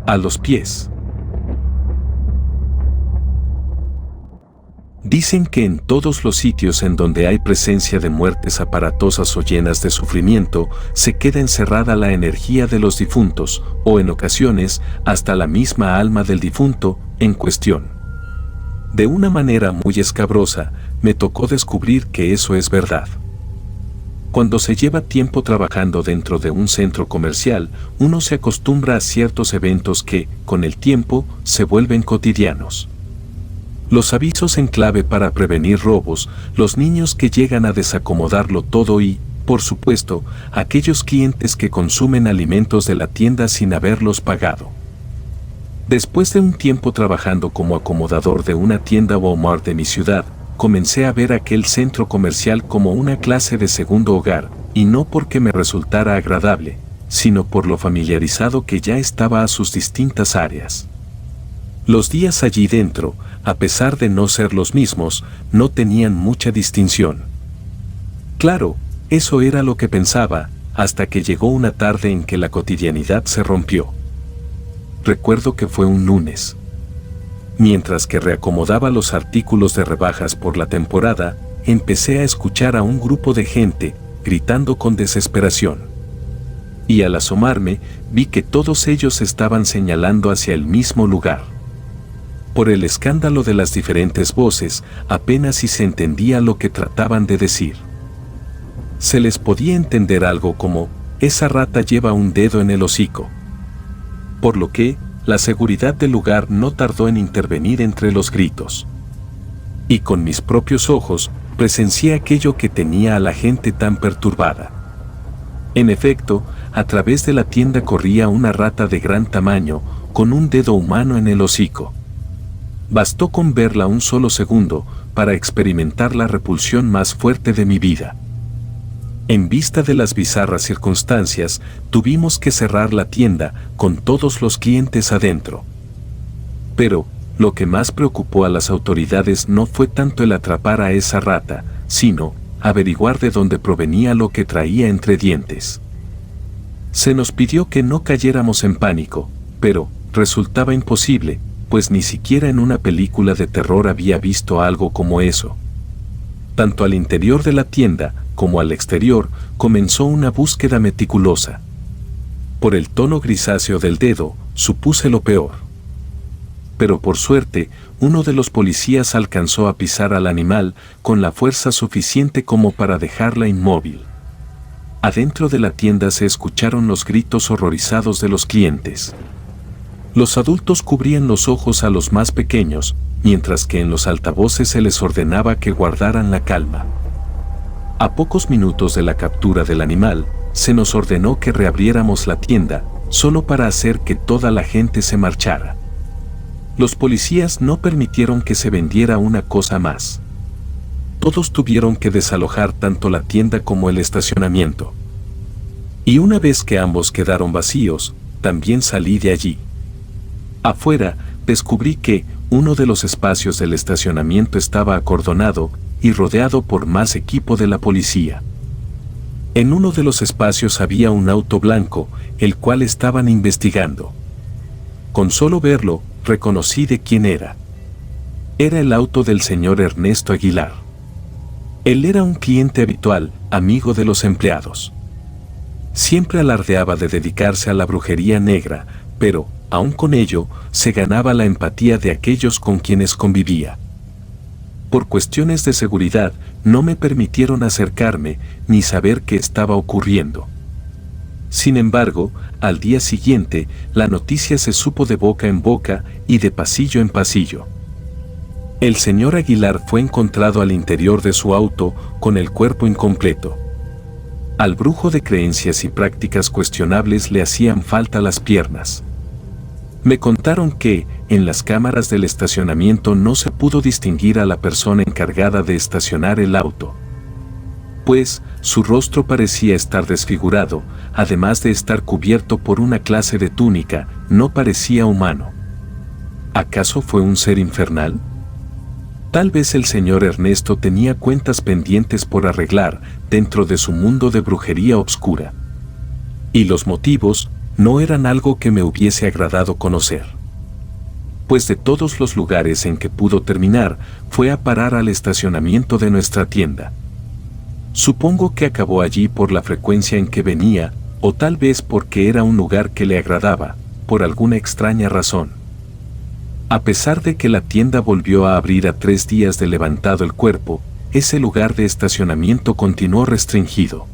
A los pies. Dicen que en todos los sitios en donde hay presencia de muertes aparatosas o llenas de sufrimiento, se queda encerrada la energía de los difuntos, o en ocasiones, hasta la misma alma del difunto en cuestión. De una manera muy escabrosa, me tocó descubrir que eso es verdad. Cuando se lleva tiempo trabajando dentro de un centro comercial, uno se acostumbra a ciertos eventos que, con el tiempo, se vuelven cotidianos. Los avisos en clave para prevenir robos, los niños que llegan a desacomodarlo todo y, por supuesto, aquellos clientes que consumen alimentos de la tienda sin haberlos pagado. Después de un tiempo trabajando como acomodador de una tienda Walmart de mi ciudad, comencé a ver aquel centro comercial como una clase de segundo hogar, y no porque me resultara agradable, sino por lo familiarizado que ya estaba a sus distintas áreas. Los días allí dentro, a pesar de no ser los mismos, no tenían mucha distinción. Claro, eso era lo que pensaba, hasta que llegó una tarde en que la cotidianidad se rompió. Recuerdo que fue un lunes. Mientras que reacomodaba los artículos de rebajas por la temporada, empecé a escuchar a un grupo de gente gritando con desesperación. Y al asomarme, vi que todos ellos estaban señalando hacia el mismo lugar. Por el escándalo de las diferentes voces, apenas si se entendía lo que trataban de decir. Se les podía entender algo como, esa rata lleva un dedo en el hocico. Por lo que, la seguridad del lugar no tardó en intervenir entre los gritos. Y con mis propios ojos, presencié aquello que tenía a la gente tan perturbada. En efecto, a través de la tienda corría una rata de gran tamaño, con un dedo humano en el hocico. Bastó con verla un solo segundo para experimentar la repulsión más fuerte de mi vida. En vista de las bizarras circunstancias, tuvimos que cerrar la tienda con todos los clientes adentro. Pero, lo que más preocupó a las autoridades no fue tanto el atrapar a esa rata, sino averiguar de dónde provenía lo que traía entre dientes. Se nos pidió que no cayéramos en pánico, pero resultaba imposible, pues ni siquiera en una película de terror había visto algo como eso. Tanto al interior de la tienda como al exterior comenzó una búsqueda meticulosa. Por el tono grisáceo del dedo, supuse lo peor. Pero por suerte, uno de los policías alcanzó a pisar al animal con la fuerza suficiente como para dejarla inmóvil. Adentro de la tienda se escucharon los gritos horrorizados de los clientes. Los adultos cubrían los ojos a los más pequeños, mientras que en los altavoces se les ordenaba que guardaran la calma. A pocos minutos de la captura del animal, se nos ordenó que reabriéramos la tienda, solo para hacer que toda la gente se marchara. Los policías no permitieron que se vendiera una cosa más. Todos tuvieron que desalojar tanto la tienda como el estacionamiento. Y una vez que ambos quedaron vacíos, también salí de allí. Afuera, descubrí que uno de los espacios del estacionamiento estaba acordonado y rodeado por más equipo de la policía. En uno de los espacios había un auto blanco, el cual estaban investigando. Con solo verlo, reconocí de quién era. Era el auto del señor Ernesto Aguilar. Él era un cliente habitual, amigo de los empleados. Siempre alardeaba de dedicarse a la brujería negra, pero, aun con ello, se ganaba la empatía de aquellos con quienes convivía. Por cuestiones de seguridad, no me permitieron acercarme ni saber qué estaba ocurriendo. Sin embargo, al día siguiente, la noticia se supo de boca en boca y de pasillo en pasillo. El señor Aguilar fue encontrado al interior de su auto con el cuerpo incompleto. Al brujo de creencias y prácticas cuestionables le hacían falta las piernas. Me contaron que, en las cámaras del estacionamiento no se pudo distinguir a la persona encargada de estacionar el auto. Pues, su rostro parecía estar desfigurado, además de estar cubierto por una clase de túnica, no parecía humano. ¿Acaso fue un ser infernal? Tal vez el señor Ernesto tenía cuentas pendientes por arreglar dentro de su mundo de brujería obscura. Y los motivos no eran algo que me hubiese agradado conocer. Pues de todos los lugares en que pudo terminar, fue a parar al estacionamiento de nuestra tienda. Supongo que acabó allí por la frecuencia en que venía, o tal vez porque era un lugar que le agradaba, por alguna extraña razón. A pesar de que la tienda volvió a abrir a 3 días de levantado el cuerpo, ese lugar de estacionamiento continuó restringido.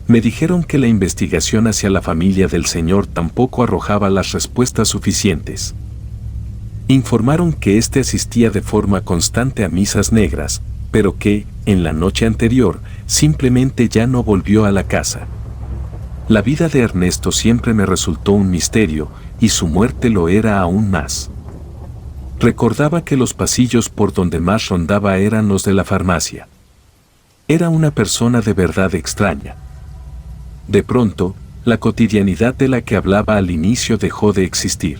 Me dijeron que la investigación hacia la familia del señor tampoco arrojaba las respuestas suficientes. Informaron que éste asistía de forma constante a misas negras, pero que, en la noche anterior, simplemente ya no volvió a la casa. La vida de Ernesto siempre me resultó un misterio, y su muerte lo era aún más. Recordaba que los pasillos por donde más rondaba eran los de la farmacia. Era una persona de verdad extraña. De pronto, la cotidianidad de la que hablaba al inicio dejó de existir.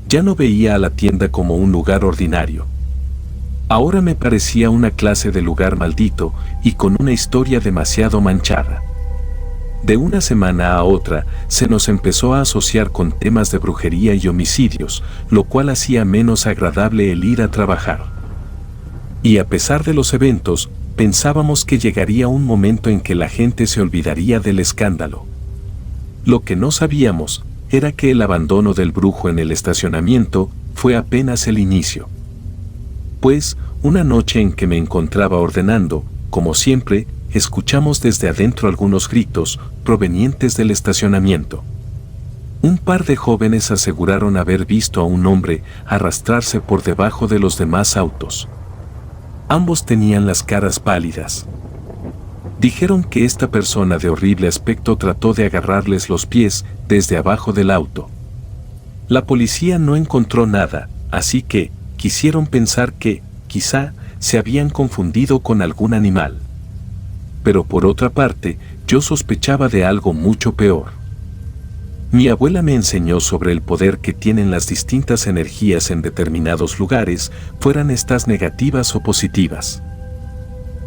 Ya no veía a la tienda como un lugar ordinario. Ahora me parecía una clase de lugar maldito y con una historia demasiado manchada. De una semana a otra, se nos empezó a asociar con temas de brujería y homicidios, lo cual hacía menos agradable el ir a trabajar. Y a pesar de los eventos, pensábamos que llegaría un momento en que la gente se olvidaría del escándalo. Lo que no sabíamos era que el abandono del brujo en el estacionamiento fue apenas el inicio. Pues, una noche en que me encontraba ordenando, como siempre, escuchamos desde adentro algunos gritos provenientes del estacionamiento. Un par de jóvenes aseguraron haber visto a un hombre arrastrarse por debajo de los demás autos. Ambos tenían las caras pálidas. Dijeron que esta persona de horrible aspecto trató de agarrarles los pies desde abajo del auto. La policía no encontró nada, así que quisieron pensar que, quizá, se habían confundido con algún animal. Pero por otra parte, yo sospechaba de algo mucho peor. Mi abuela me enseñó sobre el poder que tienen las distintas energías en determinados lugares, fueran estas negativas o positivas.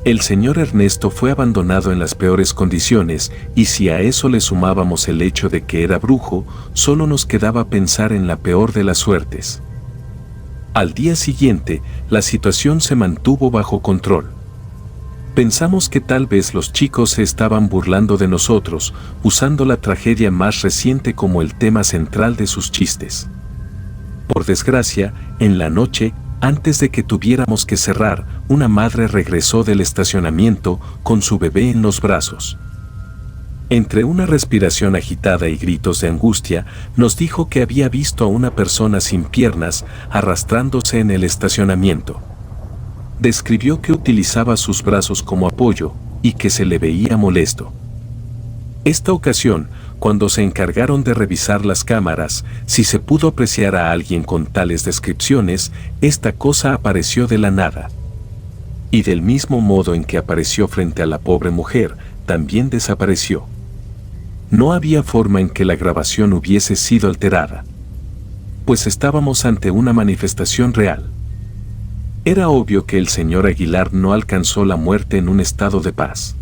El señor Ernesto fue abandonado en las peores condiciones, y si a eso le sumábamos el hecho de que era brujo, solo nos quedaba pensar en la peor de las suertes. Al día siguiente, la situación se mantuvo bajo control. Pensamos que tal vez los chicos se estaban burlando de nosotros, usando la tragedia más reciente como el tema central de sus chistes. Por desgracia, en la noche, antes de que tuviéramos que cerrar, una madre regresó del estacionamiento con su bebé en los brazos. Entre una respiración agitada y gritos de angustia, nos dijo que había visto a una persona sin piernas arrastrándose en el estacionamiento. Describió que utilizaba sus brazos como apoyo y que se le veía molesto. Esta ocasión, cuando se encargaron de revisar las cámaras, si se pudo apreciar a alguien con tales descripciones, esta cosa apareció de la nada. Y del mismo modo en que apareció frente a la pobre mujer, también desapareció. No había forma en que la grabación hubiese sido alterada, pues estábamos ante una manifestación real. Era obvio que el señor Aguilar no alcanzó la muerte en un estado de paz.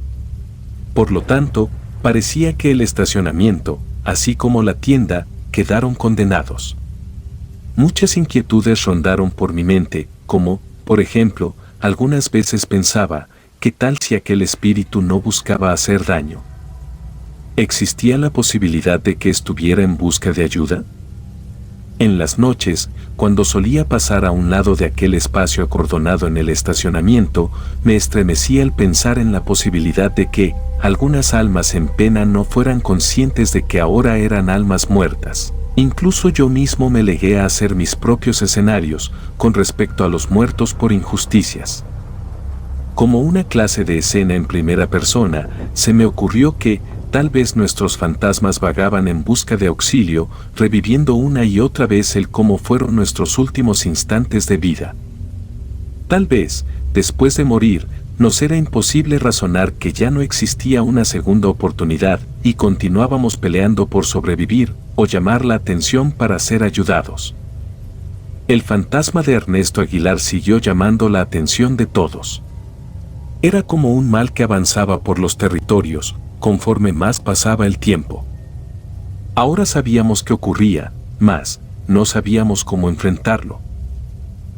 Por lo tanto, parecía que el estacionamiento, así como la tienda, quedaron condenados. Muchas inquietudes rondaron por mi mente, como, por ejemplo, algunas veces pensaba, ¿qué tal si aquel espíritu no buscaba hacer daño? ¿Existía la posibilidad de que estuviera en busca de ayuda? En las noches, cuando solía pasar a un lado de aquel espacio acordonado en el estacionamiento, me estremecía el pensar en la posibilidad de que algunas almas en pena no fueran conscientes de que ahora eran almas muertas. Incluso yo mismo me negué a hacer mis propios escenarios con respecto a los muertos por injusticias. Como una clase de escena en primera persona, se me ocurrió que, tal vez nuestros fantasmas vagaban en busca de auxilio, reviviendo una y otra vez el cómo fueron nuestros últimos instantes de vida. Tal vez, después de morir, nos era imposible razonar que ya no existía una segunda oportunidad y continuábamos peleando por sobrevivir o llamar la atención para ser ayudados. El fantasma de Ernesto Aguilar siguió llamando la atención de todos. Era como un mal que avanzaba por los territorios, conforme más pasaba el tiempo. Ahora sabíamos qué ocurría, mas no sabíamos cómo enfrentarlo.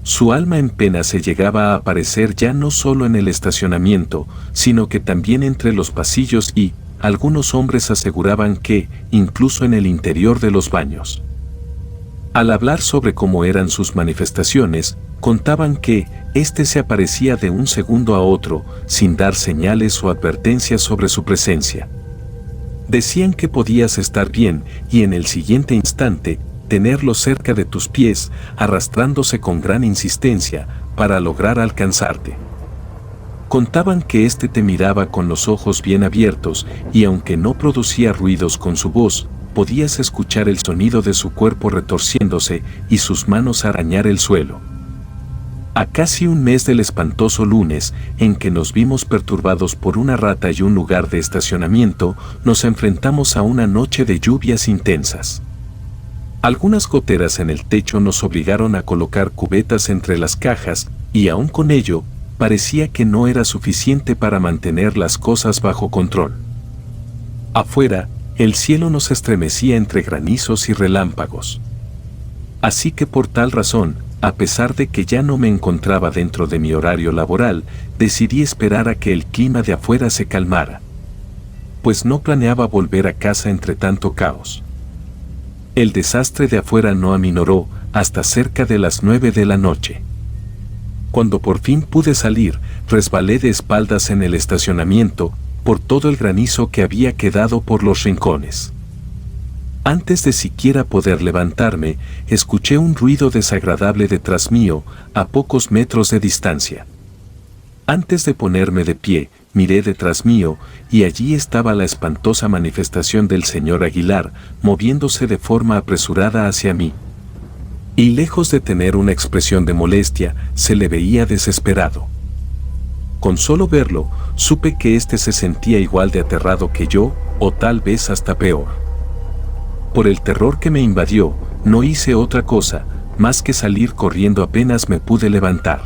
Su alma en pena se llegaba a aparecer ya no solo en el estacionamiento, sino que también entre los pasillos y, algunos hombres aseguraban que, incluso en el interior de los baños. Al hablar sobre cómo eran sus manifestaciones, contaban que éste se aparecía de un segundo a otro, sin dar señales o advertencias sobre su presencia. Decían que podías estar bien y en el siguiente instante, tenerlo cerca de tus pies, arrastrándose con gran insistencia, para lograr alcanzarte. Contaban que éste te miraba con los ojos bien abiertos y aunque no producía ruidos con su voz, podías escuchar el sonido de su cuerpo retorciéndose y sus manos arañar el suelo. A casi un mes del espantoso lunes en que nos vimos perturbados por una rata y un lugar de estacionamiento, nos enfrentamos a una noche de lluvias intensas. Algunas goteras en el techo nos obligaron a colocar cubetas entre las cajas, y aún con ello, parecía que no era suficiente para mantener las cosas bajo control. Afuera, el cielo nos estremecía entre granizos y relámpagos. Así que por tal razón, a pesar de que ya no me encontraba dentro de mi horario laboral, decidí esperar a que el clima de afuera se calmara. Pues no planeaba volver a casa entre tanto caos. El desastre de afuera no aminoró hasta cerca de las 9 de la noche. Cuando por fin pude salir, resbalé de espaldas en el estacionamiento, por todo el granizo que había quedado por los rincones. Antes de siquiera poder levantarme, escuché un ruido desagradable detrás mío, a pocos metros de distancia. Antes de ponerme de pie, miré detrás mío, y allí estaba la espantosa manifestación del señor Aguilar, moviéndose de forma apresurada hacia mí. Y lejos de tener una expresión de molestia, se le veía desesperado. Con solo verlo, supe que éste se sentía igual de aterrado que yo, o tal vez hasta peor. Por el terror que me invadió, no hice otra cosa, más que salir corriendo apenas me pude levantar.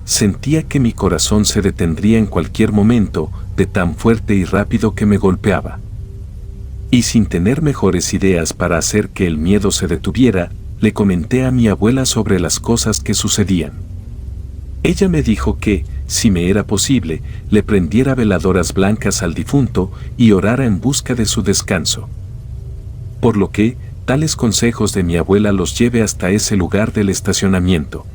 Sentía que mi corazón se detendría en cualquier momento, de tan fuerte y rápido que me golpeaba. Y sin tener mejores ideas para hacer que el miedo se detuviera, le comenté a mi abuela sobre las cosas que sucedían. Ella me dijo que, si me era posible, le prendiera veladoras blancas al difunto y orara en busca de su descanso. Por lo que, tales consejos de mi abuela los lleve hasta ese lugar del estacionamiento.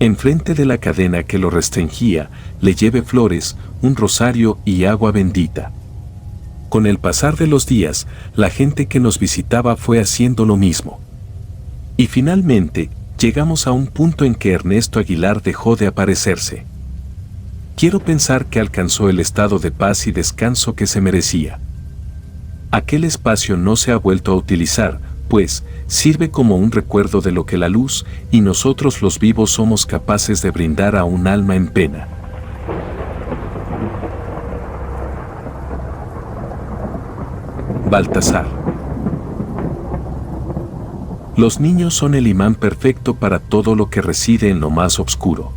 Enfrente de la cadena que lo restringía, le llevé flores, un rosario y agua bendita. Con el pasar de los días, la gente que nos visitaba fue haciendo lo mismo. Y finalmente, llegamos a un punto en que Ernesto Aguilar dejó de aparecerse. Quiero pensar que alcanzó el estado de paz y descanso que se merecía. Aquel espacio no se ha vuelto a utilizar, pues sirve como un recuerdo de lo que la luz y nosotros los vivos somos capaces de brindar a un alma en pena. Baltasar. Los niños son el imán perfecto para todo lo que reside en lo más oscuro.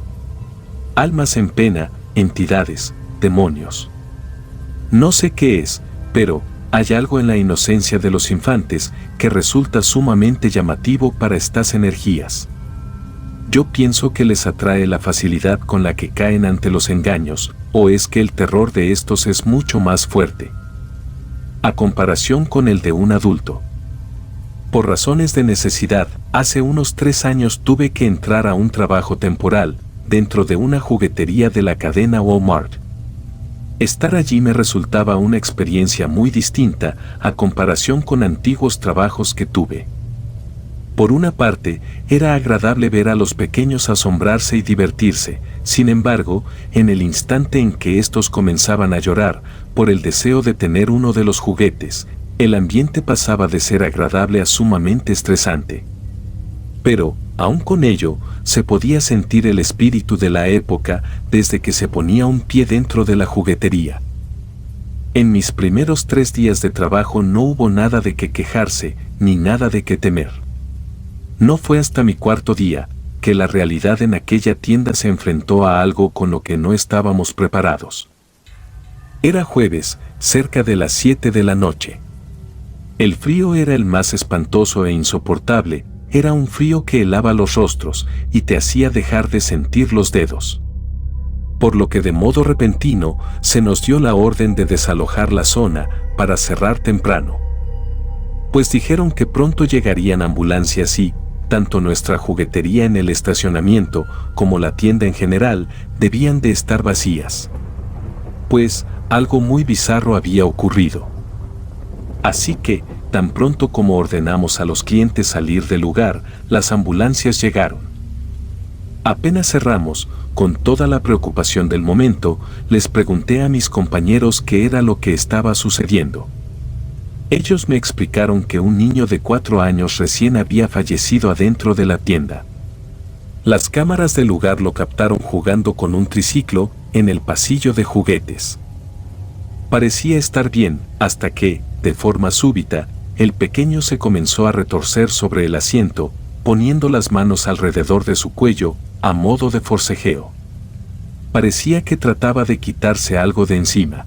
Almas en pena, entidades, demonios. No sé qué es, pero hay algo en la inocencia de los infantes que resulta sumamente llamativo para estas energías. Yo pienso que les atrae la facilidad con la que caen ante los engaños, o es que el terror de estos es mucho más fuerte, a comparación con el de un adulto. Por razones de necesidad, hace unos 3 años tuve que entrar a un trabajo temporal, dentro de una juguetería de la cadena Walmart. Estar allí me resultaba una experiencia muy distinta a comparación con antiguos trabajos que tuve. Por una parte, era agradable ver a los pequeños asombrarse y divertirse, sin embargo, en el instante en que estos comenzaban a llorar, por el deseo de tener uno de los juguetes, el ambiente pasaba de ser agradable a sumamente estresante. Pero, aun con ello, se podía sentir el espíritu de la época desde que se ponía un pie dentro de la juguetería. En mis primeros 3 días de trabajo no hubo nada de qué quejarse, ni nada de qué temer. No fue hasta mi 4.º día, que la realidad en aquella tienda se enfrentó a algo con lo que no estábamos preparados. Era jueves, cerca de las 7 de la noche. El frío era el más espantoso e insoportable, era un frío que helaba los rostros y te hacía dejar de sentir los dedos. Por lo que de modo repentino se nos dio la orden de desalojar la zona para cerrar temprano. Pues dijeron que pronto llegarían ambulancias y, tanto nuestra juguetería en el estacionamiento como la tienda en general debían de estar vacías. Pues algo muy bizarro había ocurrido. Así que, tan pronto como ordenamos a los clientes salir del lugar, las ambulancias llegaron. Apenas cerramos, con toda la preocupación del momento, les pregunté a mis compañeros qué era lo que estaba sucediendo. Ellos me explicaron que un niño de 4 años recién había fallecido adentro de la tienda. Las cámaras del lugar lo captaron jugando con un triciclo en el pasillo de juguetes. Parecía estar bien, hasta que, de forma súbita, el pequeño se comenzó a retorcer sobre el asiento, poniendo las manos alrededor de su cuello, a modo de forcejeo. Parecía que trataba de quitarse algo de encima.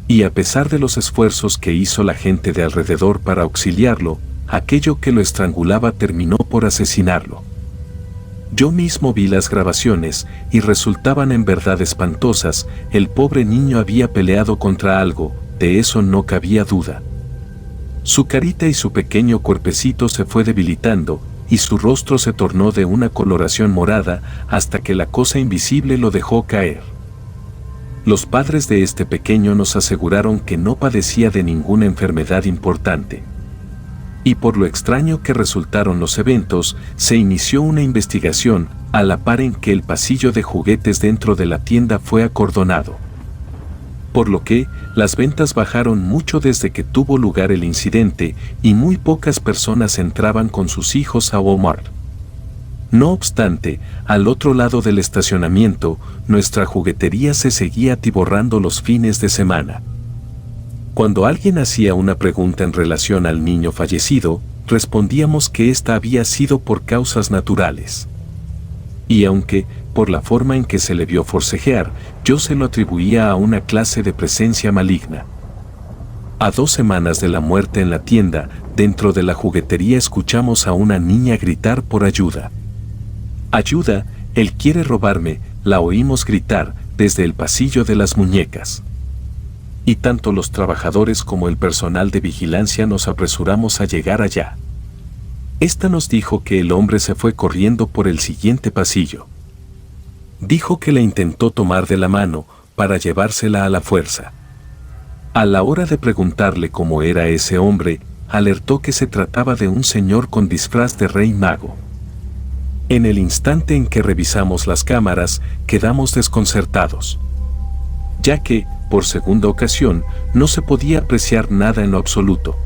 Y a pesar de los esfuerzos que hizo la gente de alrededor para auxiliarlo, aquello que lo estrangulaba terminó por asesinarlo. Yo mismo vi las grabaciones y resultaban en verdad espantosas. El pobre niño había peleado contra algo, de eso no cabía duda. Su carita y su pequeño cuerpecito se fue debilitando, y su rostro se tornó de una coloración morada hasta que la cosa invisible lo dejó caer. Los padres de este pequeño nos aseguraron que no padecía de ninguna enfermedad importante. Y por lo extraño que resultaron los eventos, se inició una investigación, a la par en que el pasillo de juguetes dentro de la tienda fue acordonado. Por lo que, las ventas bajaron mucho desde que tuvo lugar el incidente, y muy pocas personas entraban con sus hijos a Walmart. No obstante, al otro lado del estacionamiento, nuestra juguetería se seguía atiborrando los fines de semana. Cuando alguien hacía una pregunta en relación al niño fallecido, respondíamos que esta había sido por causas naturales. Y aunque, por la forma en que se le vio forcejear, yo se lo atribuía a una clase de presencia maligna. A 2 semanas de la muerte en la tienda, dentro de la juguetería escuchamos a una niña gritar por ayuda. «Ayuda, él quiere robarme», la oímos gritar desde el pasillo de las muñecas. Y tanto los trabajadores como el personal de vigilancia nos apresuramos a llegar allá. Esta nos dijo que el hombre se fue corriendo por el siguiente pasillo. Dijo que la intentó tomar de la mano para llevársela a la fuerza. A la hora de preguntarle cómo era ese hombre, alertó que se trataba de un señor con disfraz de rey mago. En el instante en que revisamos las cámaras, quedamos desconcertados, ya que, por segunda ocasión, no se podía apreciar nada en lo absoluto.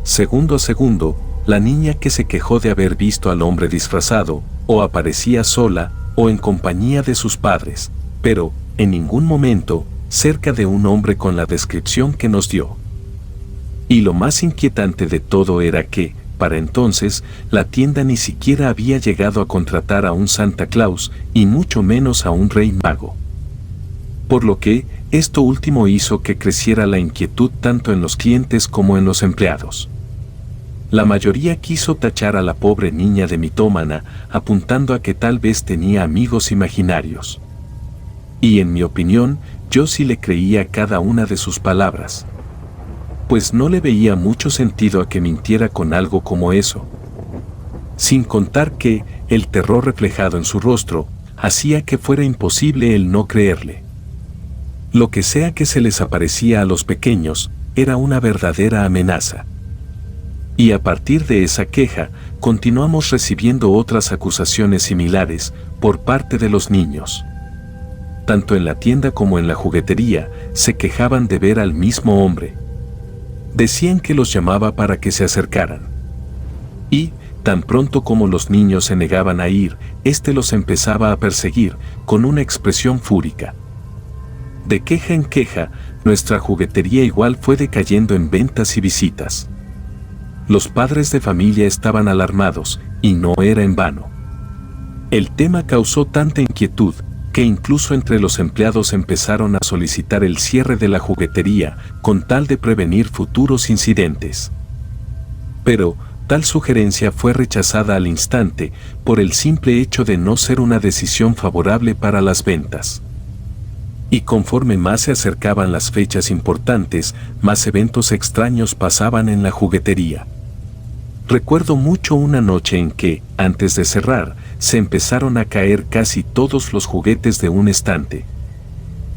Segundo a segundo, la niña que se quejó de haber visto al hombre disfrazado, o aparecía sola, o en compañía de sus padres, pero, en ningún momento, cerca de un hombre con la descripción que nos dio. Y lo más inquietante de todo era que, para entonces, la tienda ni siquiera había llegado a contratar a un Santa Claus, y mucho menos a un rey mago. Por lo que, esto último hizo que creciera la inquietud tanto en los clientes como en los empleados. La mayoría quiso tachar a la pobre niña de mitómana, apuntando a que tal vez tenía amigos imaginarios. Y en mi opinión, yo sí le creía cada una de sus palabras. Pues no le veía mucho sentido a que mintiera con algo como eso. Sin contar que, el terror reflejado en su rostro, hacía que fuera imposible el no creerle. Lo que sea que se les aparecía a los pequeños, era una verdadera amenaza. Y a partir de esa queja, continuamos recibiendo otras acusaciones similares por parte de los niños. Tanto en la tienda como en la juguetería, se quejaban de ver al mismo hombre. Decían que los llamaba para que se acercaran. Y, tan pronto como los niños se negaban a ir, éste los empezaba a perseguir, con una expresión fúrica. De queja en queja, nuestra juguetería igual fue decayendo en ventas y visitas. Los padres de familia estaban alarmados, y no era en vano. El tema causó tanta inquietud, que incluso entre los empleados empezaron a solicitar el cierre de la juguetería con tal de prevenir futuros incidentes. Pero, tal sugerencia fue rechazada al instante por el simple hecho de no ser una decisión favorable para las ventas. Y conforme más se acercaban las fechas importantes, más eventos extraños pasaban en la juguetería. Recuerdo mucho una noche en que, antes de cerrar, se empezaron a caer casi todos los juguetes de un estante.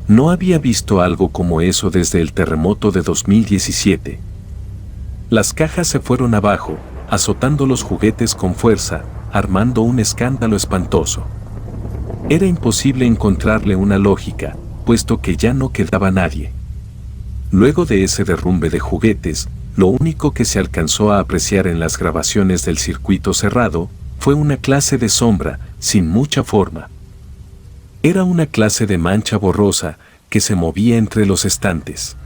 No había visto algo como eso desde el terremoto de 2017. Las cajas se fueron abajo, azotando los juguetes con fuerza, armando un escándalo espantoso. Era imposible encontrarle una lógica, puesto que ya no quedaba nadie. Luego de ese derrumbe de juguetes, lo único que se alcanzó a apreciar en las grabaciones del circuito cerrado fue una clase de sombra, sin mucha forma. Era una clase de mancha borrosa que se movía entre los estantes.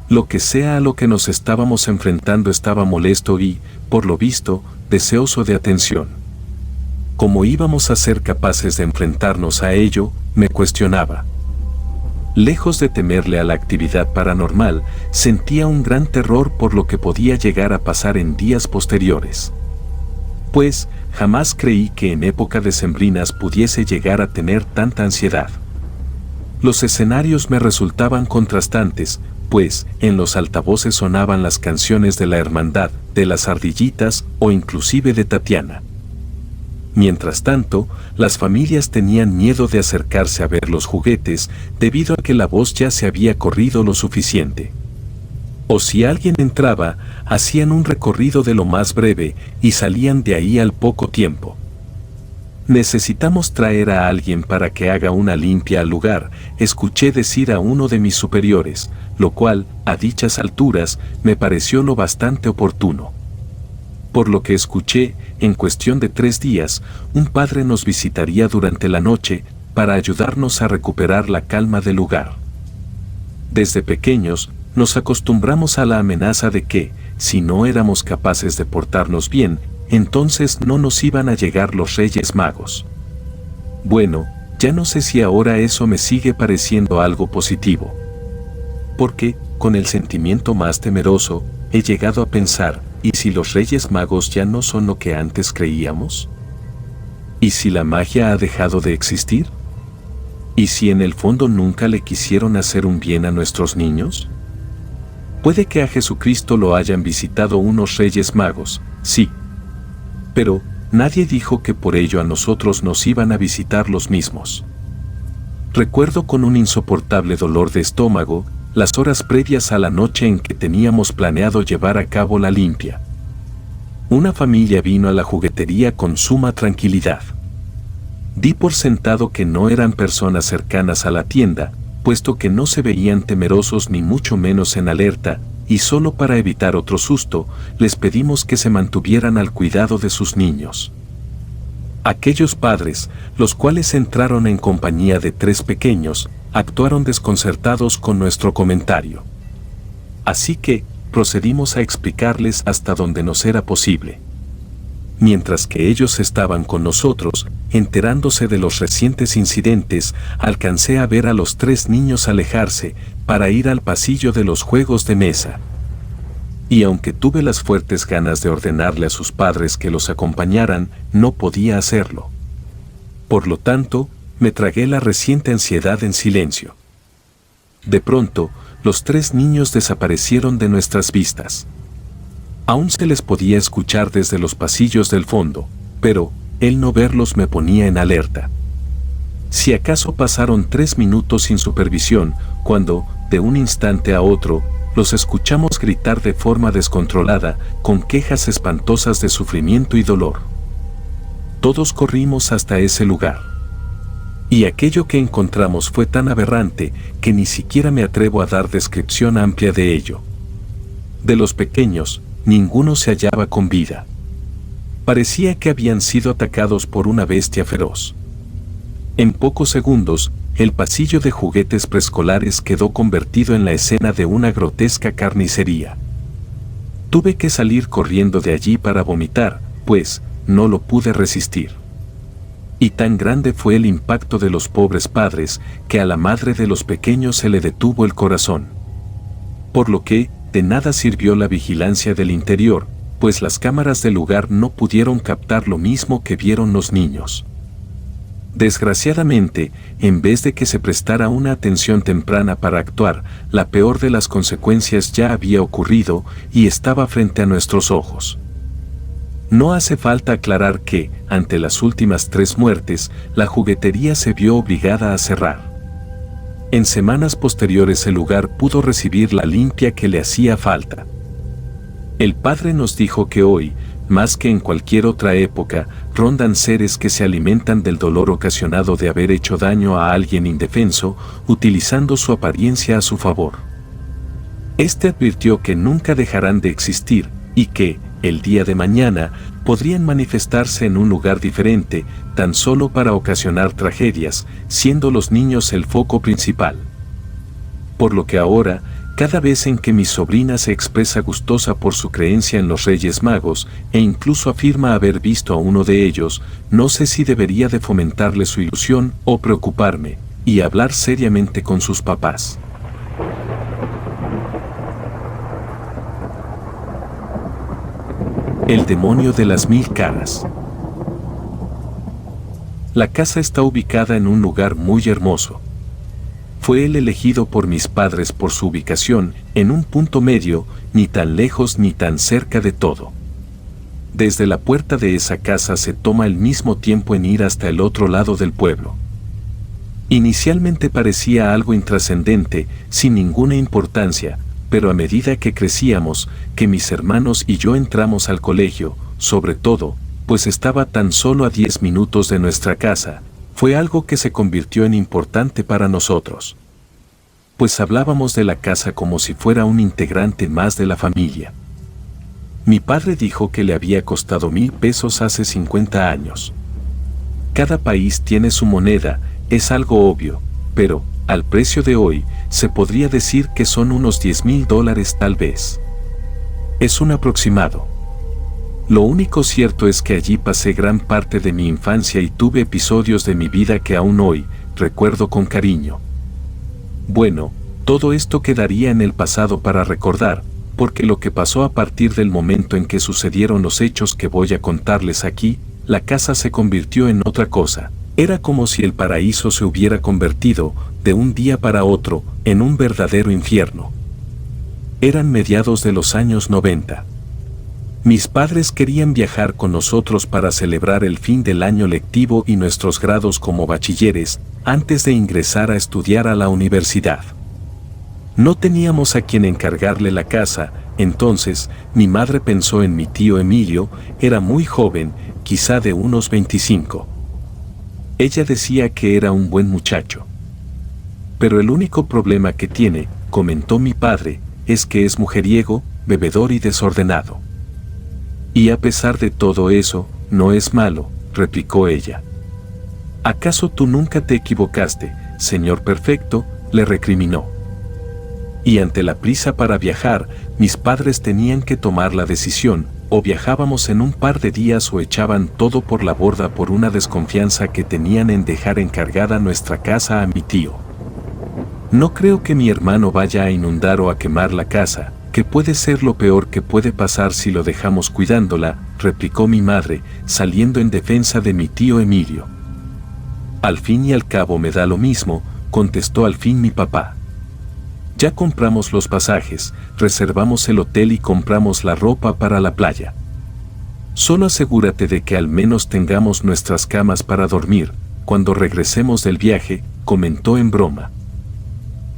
Lo que sea a lo que nos estábamos enfrentando estaba molesto y, por lo visto, deseoso de atención. ¿Cómo íbamos a ser capaces de enfrentarnos a ello?, me cuestionaba. Lejos de temerle a la actividad paranormal, sentía un gran terror por lo que podía llegar a pasar en días posteriores. Pues, jamás creí que en época decembrinas pudiese llegar a tener tanta ansiedad. Los escenarios me resultaban contrastantes, pues en los altavoces sonaban las canciones de la Hermandad, de las Ardillitas o inclusive de Tatiana. Mientras tanto, las familias tenían miedo de acercarse a ver los juguetes debido a que la voz ya se había corrido lo suficiente. O si alguien entraba, hacían un recorrido de lo más breve y salían de ahí al poco tiempo. Necesitamos traer a alguien para que haga una limpia al lugar, escuché decir a uno de mis superiores, lo cual, a dichas alturas, me pareció lo bastante oportuno. Por lo que escuché, en cuestión de 3 días, un padre nos visitaría durante la noche para ayudarnos a recuperar la calma del lugar. Desde pequeños, nos acostumbramos a la amenaza de que, si no éramos capaces de portarnos bien, entonces no nos iban a llegar los Reyes Magos. Bueno, ya no sé si ahora eso me sigue pareciendo algo positivo. Porque, con el sentimiento más temeroso, he llegado a pensar, ¿y si los Reyes Magos ya no son lo que antes creíamos? ¿Y si la magia ha dejado de existir? ¿Y si en el fondo nunca le quisieron hacer un bien a nuestros niños? Puede que a Jesucristo lo hayan visitado unos Reyes Magos, sí. Pero, nadie dijo que por ello a nosotros nos iban a visitar los mismos. Recuerdo con un insoportable dolor de estómago, las horas previas a la noche en que teníamos planeado llevar a cabo la limpia. Una familia vino a la juguetería con suma tranquilidad. Di por sentado que no eran personas cercanas a la tienda, puesto que no se veían temerosos ni mucho menos en alerta, y solo para evitar otro susto, les pedimos que se mantuvieran al cuidado de sus niños. Aquellos padres, los cuales entraron en compañía de 3 pequeños, actuaron desconcertados con nuestro comentario. Así que, procedimos a explicarles hasta donde nos era posible. Mientras que ellos estaban con nosotros, enterándose de los recientes incidentes, alcancé a ver a los 3 niños alejarse para ir al pasillo de los juegos de mesa. Y aunque tuve las fuertes ganas de ordenarle a sus padres que los acompañaran, no podía hacerlo. Por lo tanto, me tragué la reciente ansiedad en silencio. De pronto, los 3 niños desaparecieron de nuestras vistas. Aún se les podía escuchar desde los pasillos del fondo, pero, el no verlos me ponía en alerta. Si acaso pasaron 3 minutos sin supervisión, cuando, de un instante a otro, los escuchamos gritar de forma descontrolada, con quejas espantosas de sufrimiento y dolor. Todos corrimos hasta ese lugar. Y aquello que encontramos fue tan aberrante que ni siquiera me atrevo a dar descripción amplia de ello. De los pequeños, ninguno se hallaba con vida. Parecía que habían sido atacados por una bestia feroz. En pocos segundos, el pasillo de juguetes preescolares quedó convertido en la escena de una grotesca carnicería. Tuve que salir corriendo de allí para vomitar, pues no lo pude resistir. Y tan grande fue el impacto de los pobres padres, que a la madre de los pequeños se le detuvo el corazón. Por lo que, de nada sirvió la vigilancia del interior, pues las cámaras del lugar no pudieron captar lo mismo que vieron los niños. Desgraciadamente, en vez de que se prestara una atención temprana para actuar, la peor de las consecuencias ya había ocurrido y estaba frente a nuestros ojos. No hace falta aclarar que, ante las últimas 3 muertes, la juguetería se vio obligada a cerrar. En semanas posteriores el lugar pudo recibir la limpia que le hacía falta. El padre nos dijo que hoy, más que en cualquier otra época, rondan seres que se alimentan del dolor ocasionado de haber hecho daño a alguien indefenso, utilizando su apariencia a su favor. Este advirtió que nunca dejarán de existir, y que, el día de mañana, podrían manifestarse en un lugar diferente, tan solo para ocasionar tragedias, siendo los niños el foco principal. Por lo que ahora, cada vez en que mi sobrina se expresa gustosa por su creencia en los Reyes Magos, e incluso afirma haber visto a uno de ellos, no sé si debería de fomentarle su ilusión o preocuparme, y hablar seriamente con sus papás. El demonio de las 1000 caras. La casa está ubicada en un lugar muy hermoso. Fue el elegido por mis padres por su ubicación, en un punto medio, ni tan lejos ni tan cerca de todo. Desde la puerta de esa casa se toma el mismo tiempo en ir hasta el otro lado del pueblo. Inicialmente parecía algo intrascendente, sin ninguna importancia, pero a medida que crecíamos, que mis hermanos y yo entramos al colegio, sobre todo, pues estaba tan solo a 10 minutos de nuestra casa, fue algo que se convirtió en importante para nosotros. Pues hablábamos de la casa como si fuera un integrante más de la familia. Mi padre dijo que le había costado 1000 pesos hace 50 años. Cada país tiene su moneda, es algo obvio, pero, al precio de hoy, se podría decir que son unos $10,000 tal vez. Es un aproximado. Lo único cierto es que allí pasé gran parte de mi infancia y tuve episodios de mi vida que aún hoy recuerdo con cariño. Bueno, todo esto quedaría en el pasado para recordar, porque lo que pasó a partir del momento en que sucedieron los hechos que voy a contarles aquí, la casa se convirtió en otra cosa. Era como si el paraíso se hubiera convertido, de un día para otro, en un verdadero infierno. Eran mediados de los años 90. Mis padres querían viajar con nosotros para celebrar el fin del año lectivo y nuestros grados como bachilleres, antes de ingresar a estudiar a la universidad. No teníamos a quien encargarle la casa, entonces mi madre pensó en mi tío Emilio, era muy joven, quizá de unos 25. Ella decía que era un buen muchacho. Pero el único problema que tiene, comentó mi padre, es que es mujeriego, bebedor y desordenado. Y a pesar de todo eso, no es malo, replicó ella. ¿Acaso tú nunca te equivocaste, señor perfecto?, le recriminó. Y ante la prisa para viajar, mis padres tenían que tomar la decisión, o viajábamos en un par de días o echaban todo por la borda por una desconfianza que tenían en dejar encargada nuestra casa a mi tío. No creo que mi hermano vaya a inundar o a quemar la casa, que puede ser lo peor que puede pasar si lo dejamos cuidándola, replicó mi madre, saliendo en defensa de mi tío Emilio. Al fin y al cabo me da lo mismo, contestó al fin mi papá. Ya compramos los pasajes, reservamos el hotel y compramos la ropa para la playa. Solo asegúrate de que al menos tengamos nuestras camas para dormir, cuando regresemos del viaje, comentó en broma.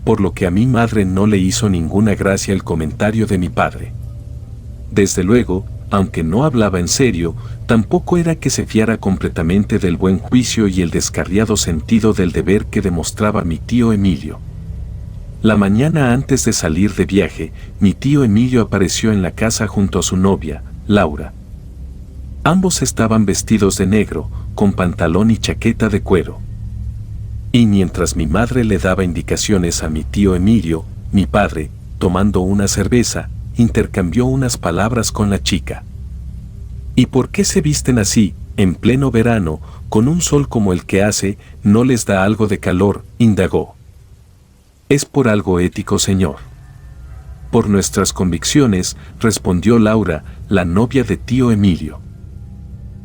Por lo que a mi madre no le hizo ninguna gracia el comentario de mi padre. Desde luego, aunque no hablaba en serio, tampoco era que se fiara completamente del buen juicio y el descarriado sentido del deber que demostraba mi tío Emilio. La mañana antes de salir de viaje, mi tío Emilio apareció en la casa junto a su novia, Laura. Ambos estaban vestidos de negro, con pantalón y chaqueta de cuero. Y mientras mi madre le daba indicaciones a mi tío Emilio, mi padre, tomando una cerveza, intercambió unas palabras con la chica. ¿Y por qué se visten así?, en pleno verano, con un sol como el que hace, no les da algo de calor?, indagó. Es por algo ético, señor. Por nuestras convicciones, respondió Laura, la novia de tío Emilio.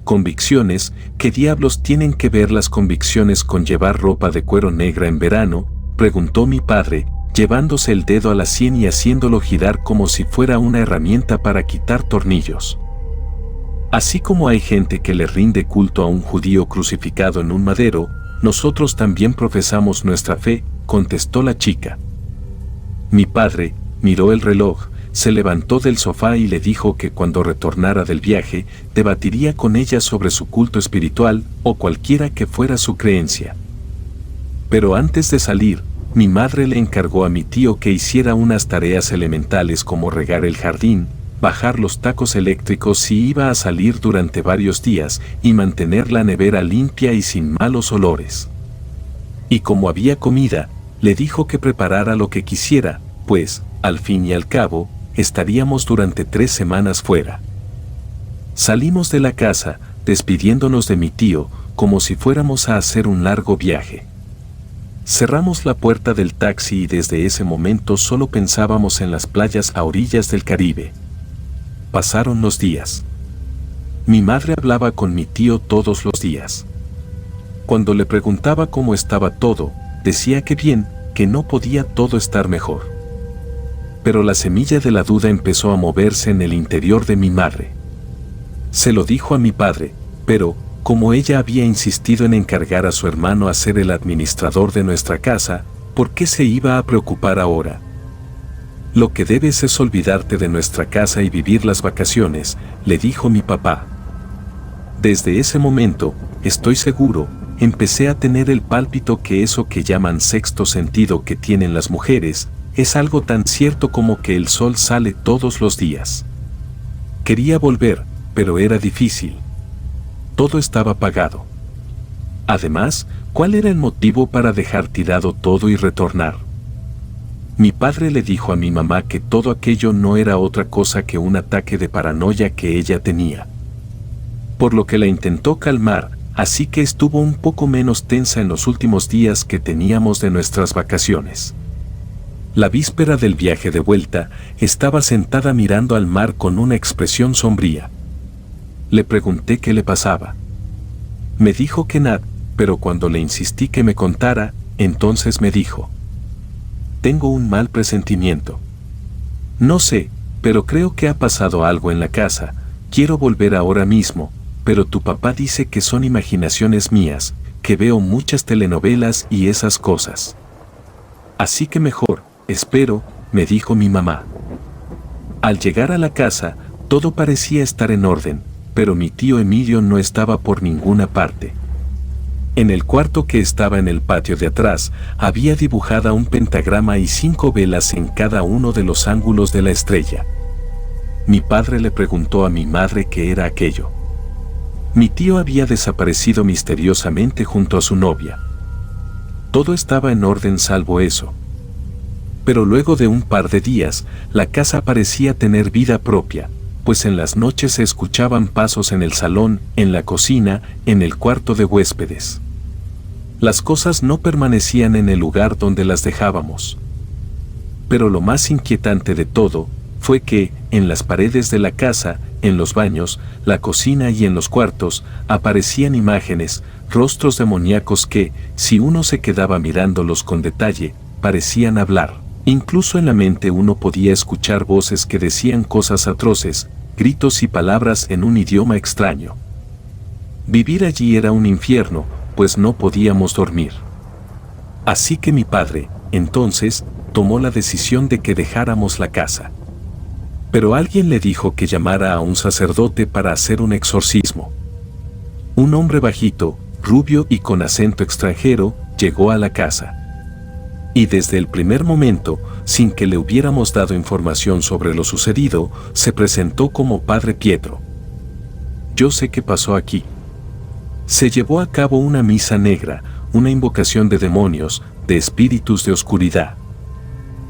¿Convicciones? ¿Qué diablos tienen que ver las convicciones con llevar ropa de cuero negra en verano?, preguntó mi padre, llevándose el dedo a la sien y haciéndolo girar como si fuera una herramienta para quitar tornillos. Así como hay gente que le rinde culto a un judío crucificado en un madero, nosotros también profesamos nuestra fe, contestó la chica. Mi padre miró el reloj, se levantó del sofá y le dijo que cuando retornara del viaje, debatiría con ella sobre su culto espiritual o cualquiera que fuera su creencia. Pero antes de salir, mi madre le encargó a mi tío que hiciera unas tareas elementales como regar el jardín, bajar los tacos eléctricos si iba a salir durante varios días y mantener la nevera limpia y sin malos olores. Y como había comida, le dijo que preparara lo que quisiera, pues, al fin y al cabo, estaríamos durante 3 semanas fuera. Salimos de la casa, despidiéndonos de mi tío, como si fuéramos a hacer un largo viaje. Cerramos la puerta del taxi y desde ese momento solo pensábamos en las playas a orillas del Caribe. Pasaron los días. Mi madre hablaba con mi tío todos los días. Cuando le preguntaba cómo estaba todo, decía que bien, que no podía todo estar mejor. Pero la semilla de la duda empezó a moverse en el interior de mi madre. Se lo dijo a mi padre, pero, como ella había insistido en encargar a su hermano a ser el administrador de nuestra casa, ¿por qué se iba a preocupar ahora? Lo que debes es olvidarte de nuestra casa y vivir las vacaciones, le dijo mi papá. Desde ese momento, estoy seguro, empecé a tener el pálpito que eso que llaman sexto sentido que tienen las mujeres, es algo tan cierto como que el sol sale todos los días. Quería volver, pero era difícil. Todo estaba pagado. Además, ¿cuál era el motivo para dejar tirado todo y retornar? Mi padre le dijo a mi mamá que todo aquello no era otra cosa que un ataque de paranoia que ella tenía. Por lo que la intentó calmar, así que estuvo un poco menos tensa en los últimos días que teníamos de nuestras vacaciones. La víspera del viaje de vuelta, estaba sentada mirando al mar con una expresión sombría. Le pregunté qué le pasaba. Me dijo que nada, pero cuando le insistí que me contara, entonces me dijo: tengo un mal presentimiento. No sé, pero creo que ha pasado algo en la casa, quiero volver ahora mismo, pero tu papá dice que son imaginaciones mías, que veo muchas telenovelas y esas cosas. Así que mejor, espero, me dijo mi mamá. Al llegar a la casa, todo parecía estar en orden, pero mi tío Emilio no estaba por ninguna parte. En el cuarto que estaba en el patio de atrás, había dibujada un pentagrama y 5 velas en cada uno de los ángulos de la estrella. Mi padre le preguntó a mi madre qué era aquello. Mi tío había desaparecido misteriosamente junto a su novia. Todo estaba en orden salvo eso. Pero luego de un par de días, la casa parecía tener vida propia, pues en las noches se escuchaban pasos en el salón, en la cocina, en el cuarto de huéspedes. Las cosas no permanecían en el lugar donde las dejábamos. Pero lo más inquietante de todo, fue que, en las paredes de la casa, en los baños, la cocina y en los cuartos, aparecían imágenes, rostros demoníacos que, si uno se quedaba mirándolos con detalle, parecían hablar. Incluso en la mente uno podía escuchar voces que decían cosas atroces, gritos y palabras en un idioma extraño. Vivir allí era un infierno, pues no podíamos dormir. Así que mi padre, entonces, tomó la decisión de que dejáramos la casa. Pero alguien le dijo que llamara a un sacerdote para hacer un exorcismo. Un hombre bajito, rubio y con acento extranjero, llegó a la casa. Y desde el primer momento, sin que le hubiéramos dado información sobre lo sucedido, se presentó como Padre Pietro. Yo sé qué pasó aquí. Se llevó a cabo una misa negra, una invocación de demonios, de espíritus de oscuridad.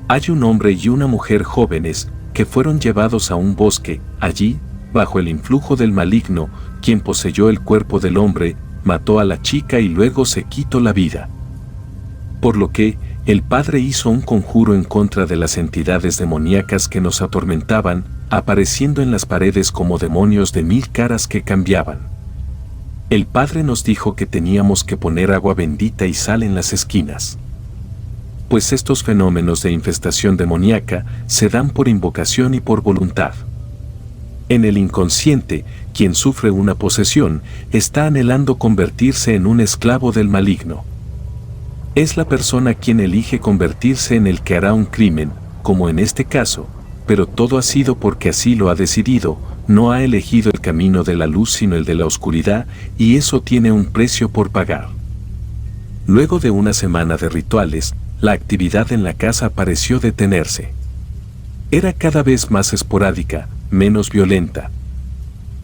Hay un hombre y una mujer jóvenes que fueron llevados a un bosque, allí, bajo el influjo del maligno, quien poseyó el cuerpo del hombre, mató a la chica y luego se quitó la vida. Por lo que, el padre hizo un conjuro en contra de las entidades demoníacas que nos atormentaban, apareciendo en las paredes como demonios de 1000 caras que cambiaban. El padre nos dijo que teníamos que poner agua bendita y sal en las esquinas, pues estos fenómenos de infestación demoníaca se dan por invocación y por voluntad. En el inconsciente, quien sufre una posesión, está anhelando convertirse en un esclavo del maligno. Es la persona quien elige convertirse en el que hará un crimen, como en este caso, pero todo ha sido porque así lo ha decidido, no ha elegido el camino de la luz sino el de la oscuridad, y eso tiene un precio por pagar. Luego de una semana de rituales, la actividad en la casa pareció detenerse. Era cada vez más esporádica, menos violenta.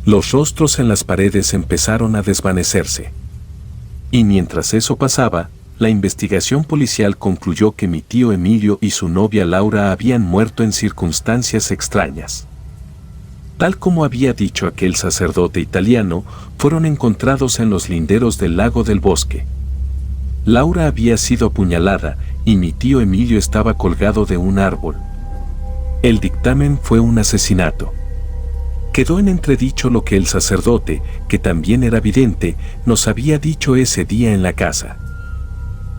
Los rostros en las paredes empezaron a desvanecerse. Y mientras eso pasaba, la investigación policial concluyó que mi tío Emilio y su novia Laura habían muerto en circunstancias extrañas. Tal como había dicho aquel sacerdote italiano, fueron encontrados en los linderos del lago del Bosque. Laura había sido apuñalada y mi tío Emilio estaba colgado de un árbol. El dictamen fue un asesinato. Quedó en entredicho lo que el sacerdote, que también era vidente, nos había dicho ese día en la casa.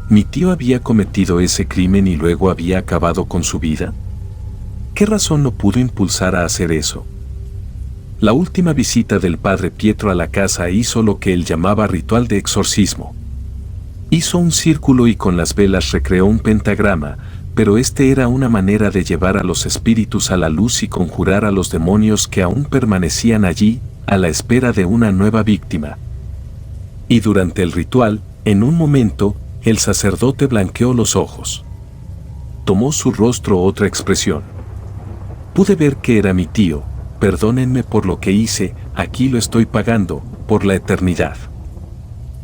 ¿Mi tío había cometido ese crimen y luego había acabado con su vida? ¿Qué razón lo pudo impulsar a hacer eso? La última visita del padre Pietro a la casa hizo lo que él llamaba ritual de exorcismo. Hizo un círculo y con las velas recreó un pentagrama, pero este era una manera de llevar a los espíritus a la luz y conjurar a los demonios que aún permanecían allí, a la espera de una nueva víctima. Y durante el ritual, en un momento, el sacerdote blanqueó los ojos. Tomó su rostro otra expresión. Pude ver que era mi tío. Perdónenme por lo que hice, aquí lo estoy pagando, por la eternidad.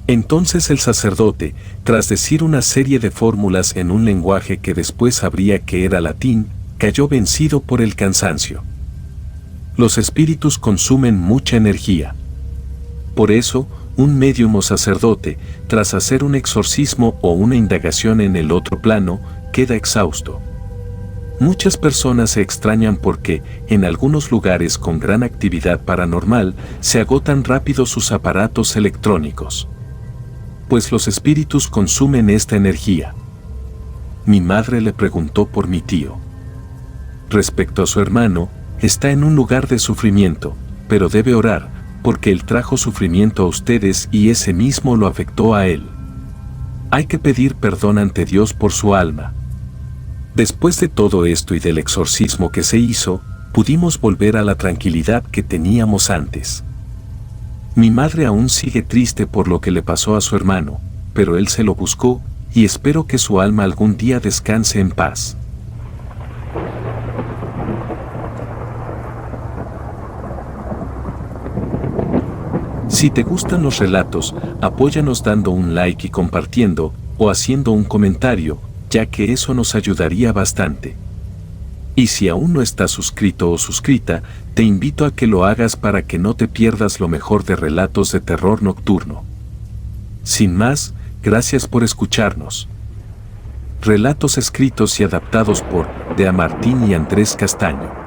Entonces el sacerdote, tras decir una serie de fórmulas en un lenguaje que después sabría que era latín, cayó vencido por el cansancio. Los espíritus consumen mucha energía. Por eso, un médium o sacerdote, tras hacer un exorcismo o una indagación en el otro plano, queda exhausto. Muchas personas se extrañan porque, en algunos lugares con gran actividad paranormal, se agotan rápido sus aparatos electrónicos. Pues los espíritus consumen esta energía. Mi madre le preguntó por mi tío. Respecto a su hermano, está en un lugar de sufrimiento, pero debe orar, porque él trajo sufrimiento a ustedes y ese mismo lo afectó a él. Hay que pedir perdón ante Dios por su alma. Después de todo esto y del exorcismo que se hizo, pudimos volver a la tranquilidad que teníamos antes. Mi madre aún sigue triste por lo que le pasó a su hermano, pero él se lo buscó, y espero que su alma algún día descanse en paz. Si te gustan los relatos, apóyanos dando un like y compartiendo, o haciendo un comentario, ya que eso nos ayudaría bastante. Y si aún no estás suscrito o suscrita, te invito a que lo hagas para que no te pierdas lo mejor de relatos de terror nocturno. Sin más, gracias por escucharnos. Relatos escritos y adaptados por Dea Martín y Andrés Castaño.